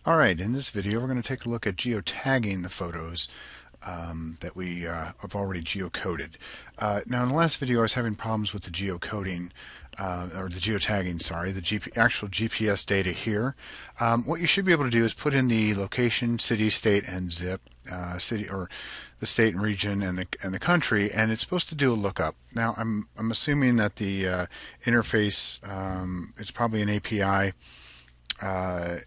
Alright, in this video we're going to take a look at geotagging the photos that we have already geocoded. Now in the last video I was having problems with the geocoding, or the geotagging, sorry, the actual GPS data here. What you should be able to do is put in the location, city, state, and zip, city or the state and region and the country, and it's supposed to do a lookup. Now I'm assuming that the interface, it's probably an API.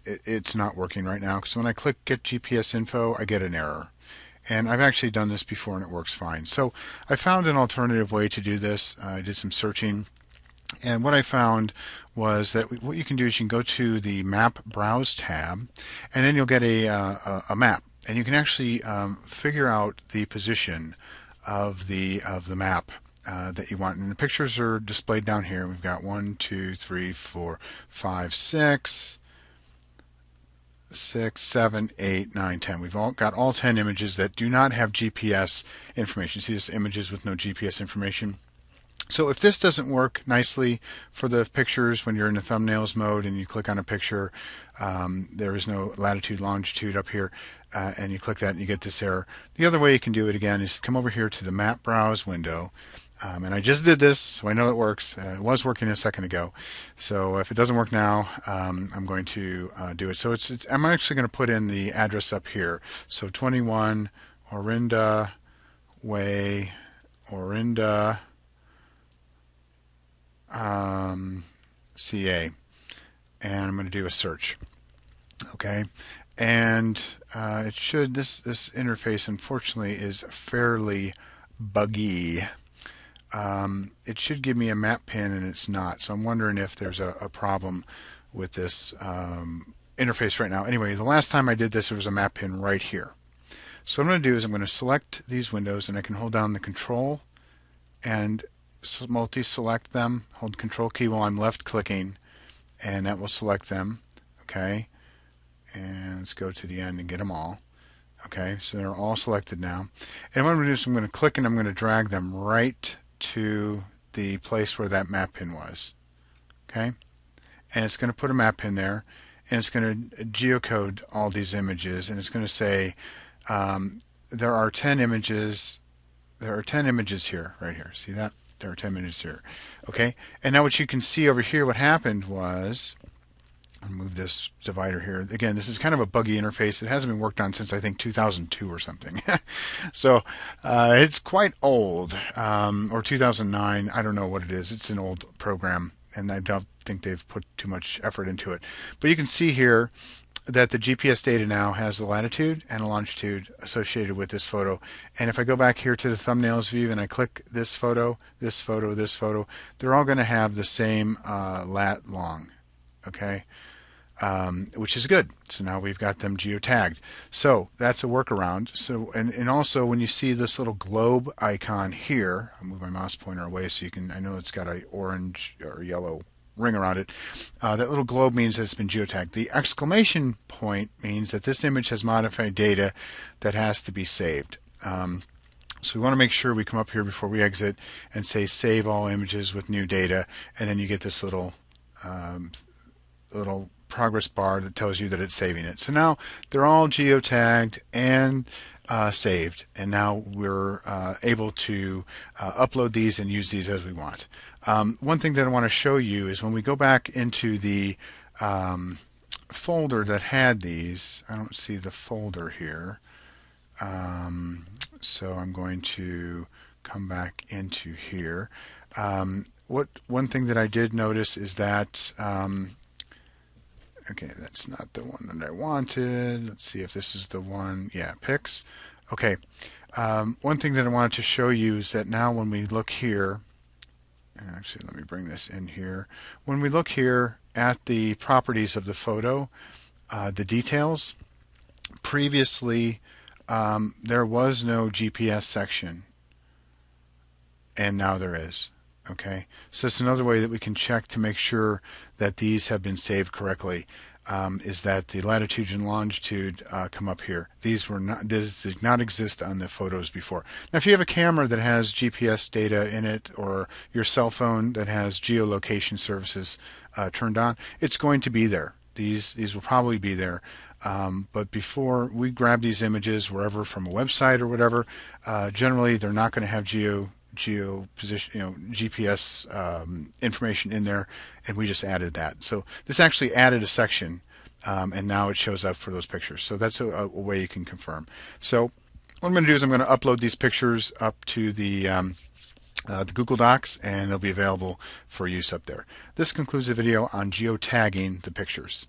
It's not working right now because when I click get GPS info I get an error, and I've actually done this before and it works fine. So I found an alternative way to do this. I did some searching, and what I found was that what you can do is you can go to the map browse tab, and then you'll get a map, and you can actually figure out the position of the map that you want. And the pictures are displayed down here. We've got 1, 2, 3, 4, 5, 6, 7, 8, 9, 10. We've got all 10 images that do not have GPS information. See this images with no GPS information. So if this doesn't work nicely for the pictures when you're in the thumbnails mode and you click on a picture, there is no latitude, longitude up here, and you click that and you get this error. The other way you can do it again is come over here to the map browse window. And I just did this, so I know it works. It was working a second ago. So if it doesn't work now, I'm going to do it. So I'm actually going to put in the address up here. So 21 Orinda Way, Orinda, CA. And I'm going to do a search. Okay. And it should, this interface unfortunately is fairly buggy. It should give me a map pin and it's not, so I'm wondering if there's a problem with this interface right now. Anyway, the last time I did this there was a map pin right here. So what I'm going to do is I'm going to select these windows, and I can hold down the control and multi-select them, hold control key while I'm left clicking, and that will select them. Okay, and let's go to the end and get them all. Okay, so they're all selected now, and what I'm going to do is I'm going to click and I'm going to drag them right to the place where that map pin was. Okay, and it's going to put a map pin there, and it's going to geocode all these images, and it's going to say there are 10 images. There are 10 images here, right here. See that? There are 10 images here. Okay, and now what you can see over here, what happened was, I'll move this divider here. Again, this is kind of a buggy interface. It hasn't been worked on since I think 2002 or something. So it's quite old, or 2009. I don't know what it is. It's an old program, and I don't think they've put too much effort into it. But you can see here that the GPS data now has the latitude and a longitude associated with this photo. And if I go back here to the thumbnails view and I click this photo, this photo, this photo, they're all going to have the same lat long. Okay. Which is good. So now we've got them geotagged. So that's a workaround. So and also when you see this little globe icon here, I'll move my mouse pointer away so you can, I know it's got an orange or yellow ring around it. That little globe means that it's been geotagged. The exclamation point means that this image has modified data that has to be saved. So we want to make sure we come up here before we exit and say save all images with new data, and then you get this little progress bar that tells you that it's saving it. So now they're all geotagged and saved, and now we're able to upload these and use these as we want. One thing that I want to show you is when we go back into the folder that had these, I don't see the folder here, so I'm going to come back into here. One thing that I did notice is that okay, that's not the one that I wanted. Let's see if this is the one. Yeah, pics. Okay. One thing that I wanted to show you is that now when we look here, and actually let me bring this in here. When we look here at the properties of the photo, the details, previously there was no GPS section, and now there is. Okay, so it's another way that we can check to make sure that these have been saved correctly. Is that the latitude and longitude come up here. This did not exist on the photos before. Now if you have a camera that has GPS data in it, or your cell phone that has geolocation services turned on, it's going to be there. These will probably be there. But before we grab these images wherever from a website or whatever, generally they're not going to have geo position, GPS information in there, and we just added that. So this actually added a section, and now it shows up for those pictures. So that's a way you can confirm. So what I'm going to do is I'm going to upload these pictures up to the Google Docs, and they'll be available for use up there. This concludes the video on geotagging the pictures.